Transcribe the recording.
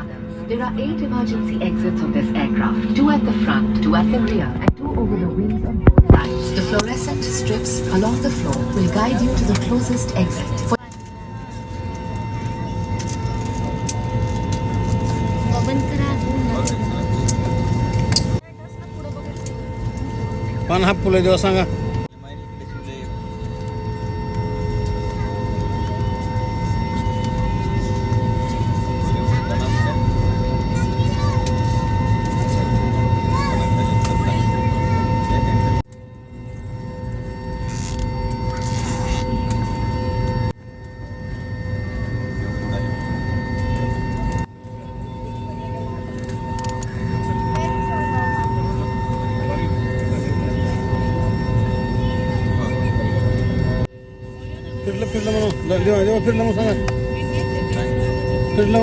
others. There are 8 emergency exits on this aircraft, 2 at the front, 2 at the rear, and 2 over the wings on both sides. The fluorescent strips along the floor will guide you to the closest exit. पान half फुलं देवा सांगा. फिरलं म्हणून फिरलं म्हणून सांगा. फिरलं